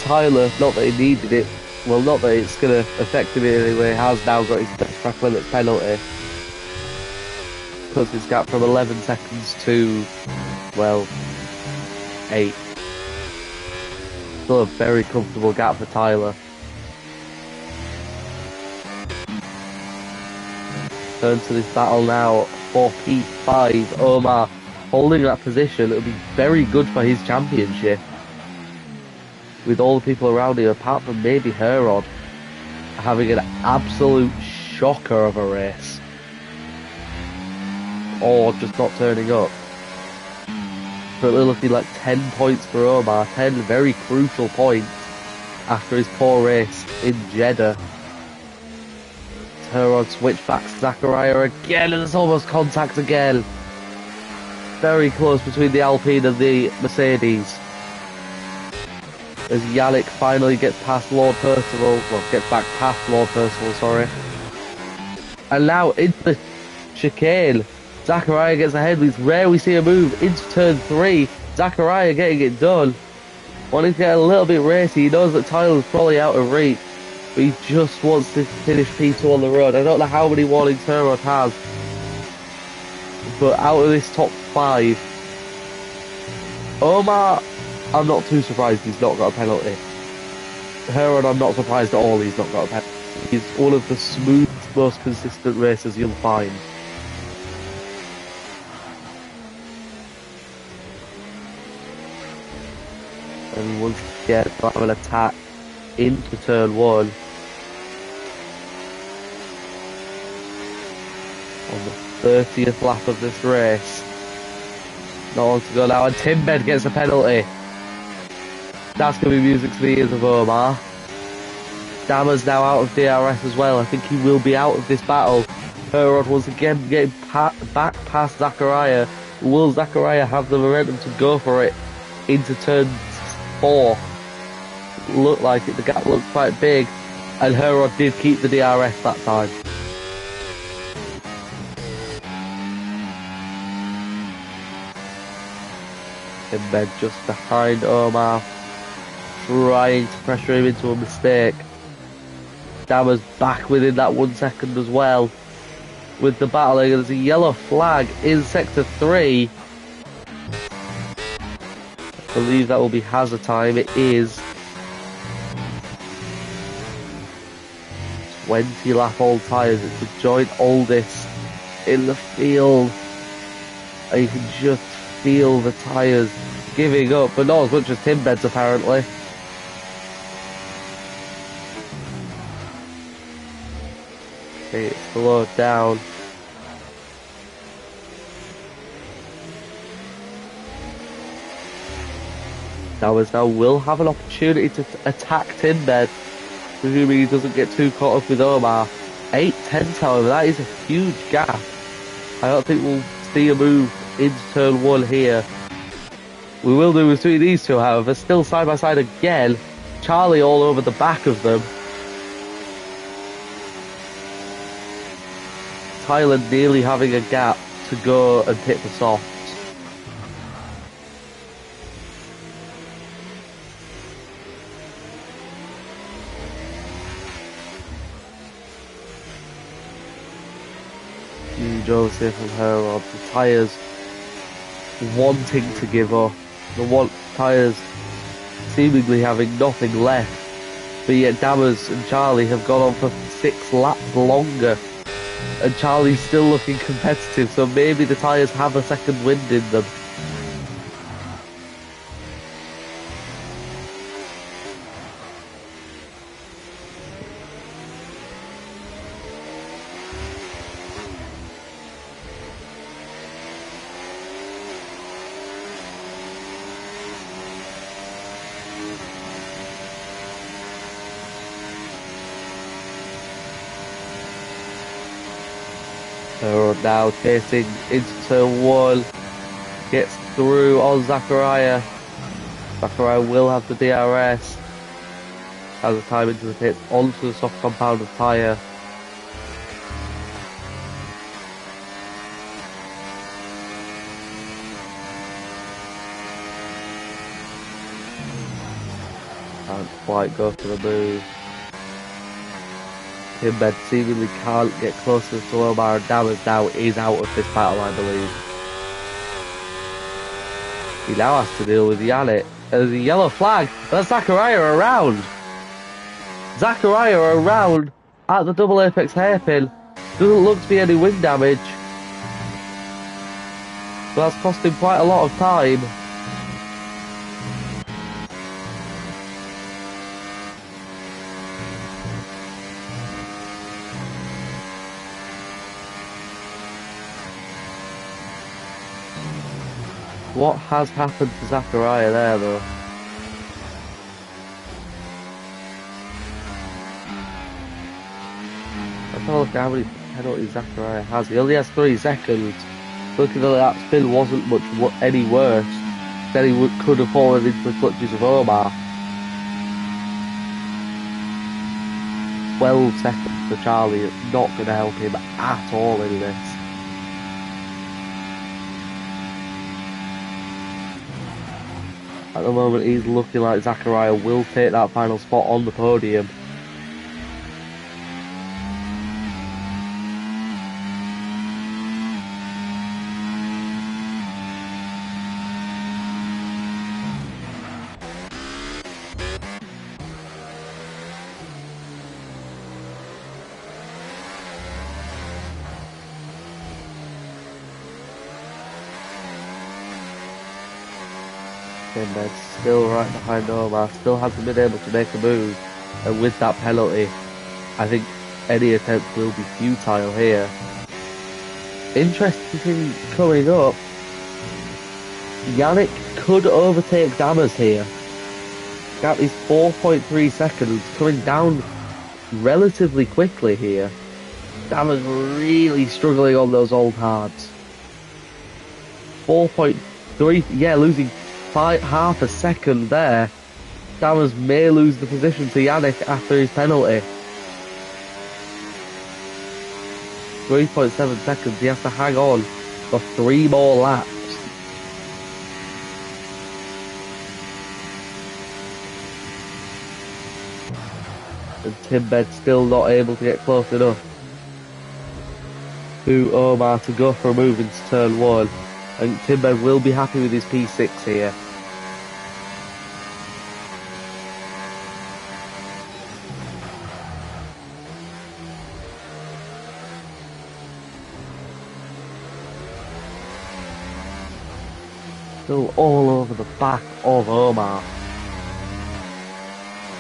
Tyler, not that he needed it, well, not that it's going to affect him in any way, has now got his track limits penalty. Cuts his gap from 11 seconds to, well, 8. Still a very comfortable gap for Tyler. Turn to this battle now for P5. Omar holding that position. It'll be very good for his championship. with all the people around him, apart from maybe Herod, having an absolute shocker of a race. Or just not turning up. Currently looking like 10 points for Omar, 10 very crucial points after his poor race in Jeddah. Herod switch back to Zachariah again, and it's almost contact again. Very close between the Alpine and the Mercedes. As Yannick finally gets past Lord Percival, well, gets back past Lord Percival, sorry. And now into the chicane. Zachariah gets ahead. It's rare we see a move into turn 3. Zachariah getting it done. Wanting to get a little bit racy. He knows that Tyler's probably out of reach. But he just wants to finish P2 on the road. I don't know how many warnings Herod has. But out of this top 5, Omar, I'm not too surprised he's not got a penalty. Herod, I'm not surprised at all he's not got a penalty. He's one of the smoothest, most consistent racers you'll find. And once again, have an attack into turn 1. On the 30th lap of this race. Not long to go now, and Timbed gets a penalty. That's going to be music to the ears of Omar. Dammer's now out of DRS as well. I think he will be out of this battle. Herod once again getting back past Zachariah. Will Zachariah have the momentum to go for it into turn 4? Looked like it, the gap looked quite big, and Herod did keep the DRS that time. Timbed just behind Omar, trying to pressure him into a mistake. Dammer's back within that 1 second as well. With the battling, there's a yellow flag in sector 3. I believe that will be hazard time. It is 20 lap old tyres. It's the joint oldest in the field. And you can just feel the tyres giving up, but not as much as Timbed's apparently. Okay, it's slowed down. Dowers now will have an opportunity to attack Timbed, presuming he doesn't get too caught up with Omar. 8/10, however, that is a huge gap. I don't think we'll see a move into turn 1 here. We will do between these two, however, still side by side again. Charlie all over the back of them. Tyler nearly having a gap to go and hit the softs. Huge oversteer from Herod. The tyres wanting to give up. The tyres seemingly having nothing left. But yet Dammers and Charlie have gone on for 6 laps longer. And Charlie's still looking competitive, so maybe the tyres have a second wind in them. Herod now chasing into turn 1, gets through on Zachariah. Zachariah will have the DRS. Has a time into the pits onto the soft compound of tyre. Can't quite go for the move. Timbed seemingly can't get closer to Omar, and Dammers now is out of this battle, I believe. He now has to deal with Yannick. There's a yellow flag. That's Zachariah around. Zachariah around at the double apex hairpin. Doesn't look to be any wing damage. But that's cost him quite a lot of time. What has happened to Zachariah there, though? Let's have a look at how many penalties Zachariah has. He only has 3 seconds. Looking at that spin wasn't much any worse. Then he could have fallen into the clutches of Omar. 12 seconds for Charlie. It's not going to help him at all in this. At the moment, he's looking like Zachariah will take that final spot on the podium. Tinber's still right behind Omar, still hasn't been able to make a move, and with that penalty, I think any attempt will be futile here. Interesting thing coming up, Yannick could overtake Dammers here. Gap is 4.3 seconds, coming down relatively quickly here. Dammers really struggling on those old hards. 4.3, yeah, losing half a second there. Dammers may lose the position to Yannick after his penalty. 3.7 seconds, he has to hang on for 3 more laps. And Tinber's still not able to get close enough to Omar to go for a move into turn 1. And Tinber will be happy with his P6 here. Still all over the back of Omar.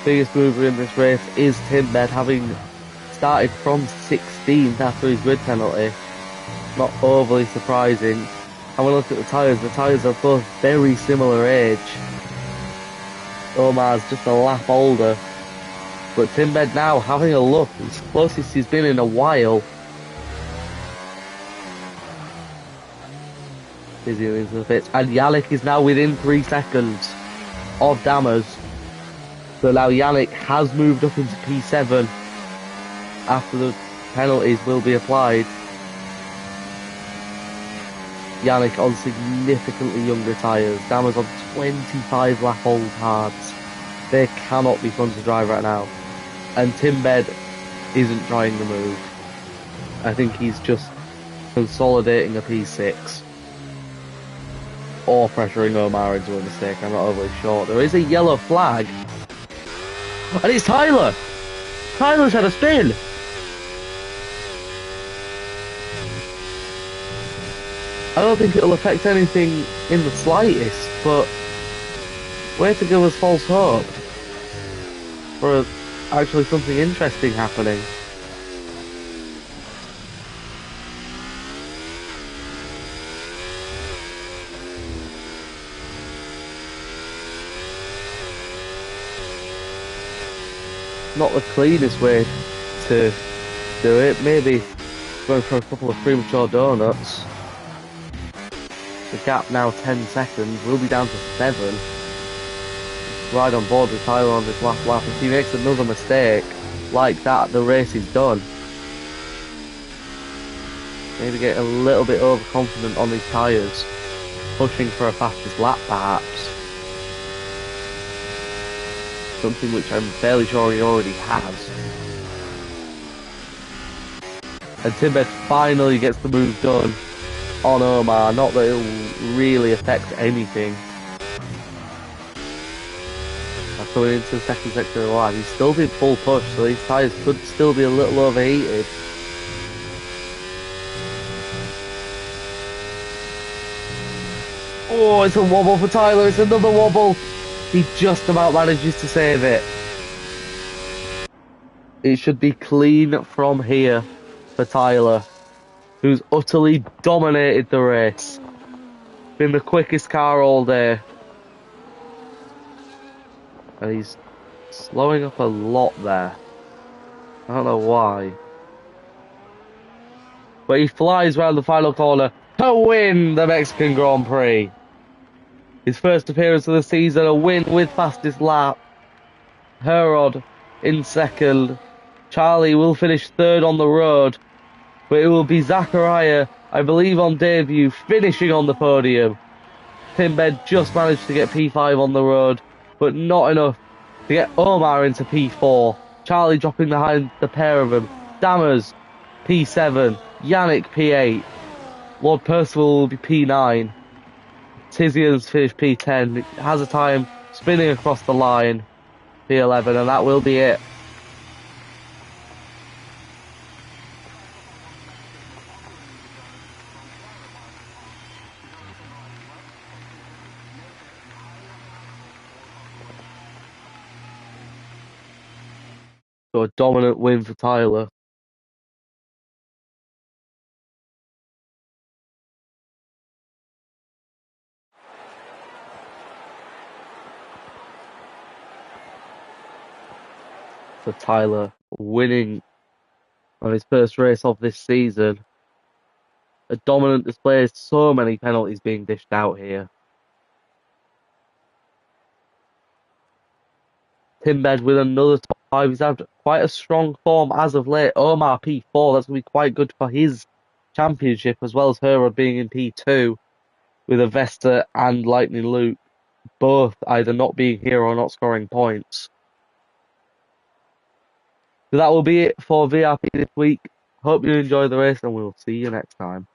Biggest mover in this race is Tinber, having started from 16th after his grid penalty. Not overly surprising. And when we look at the tyres are both very similar age. Omar's just a lap older. But Tinber now having a look, it's the closest he's been in a while. Busy into the pits. And Yannick is now within 3 seconds of Dammers. So now Yannick has moved up into P7 after the penalties will be applied. Yannick on significantly younger tyres. Dammers on 25 lap old hards. They cannot be fun to drive right now. And Tinber isn't trying the move. I think he's just consolidating a P6. Or pressuring Omar into a mistake, I'm not overly sure. There is a yellow flag. And it's Tyler! Tyler's had a spin! I don't think it'll affect anything in the slightest, but way to give us false hope for actually something interesting happening. Not the cleanest way to do it, maybe going for a couple of premature donuts. The gap now 10 seconds, we'll be down to 7. Right on board with Tyler on this last lap. If he makes another mistake like that, the race is done. Maybe get a little bit overconfident on these tyres, pushing for a fastest lap perhaps. Something which I'm fairly sure he already has. And Tinber finally gets the move done on Omar, not that it'll really affect anything. Coming into the second section of the line, he's still did full push, so these tyres could still be a little overheated. Oh, it's a wobble for Tyler, it's another wobble. He just about manages to save it. It should be clean from here for Tyler, who's utterly dominated the race. Been the quickest car all day. And he's slowing up a lot there. I don't know why. But he flies round the final corner to win the Mexican Grand Prix. His first appearance of the season, a win with fastest lap. Herod in second. Charlie will finish third on the road, but it will be Zachariah, I believe, on debut, finishing on the podium. Timbed just managed to get P5 on the road, but not enough to get Omar into P4. Charlie dropping behind the pair of them. Dammers P7, Yannick P8, Lord Percival will be P9. Tizian's finished P10. Has a time spinning across the line, P11, and that will be it. So a dominant win for Tyler. For Tyler winning on his first race of this season. A dominant display, so many penalties being dished out here. Timbed with another top 5. He's had quite a strong form as of late. Omar P4, that's going to be quite good for his championship, as well as Herod being in P2 with Avesta and Lightning Luke both either not being here or not scoring points. So that will be it for VRP this week. Hope you enjoy the race and we'll see you next time.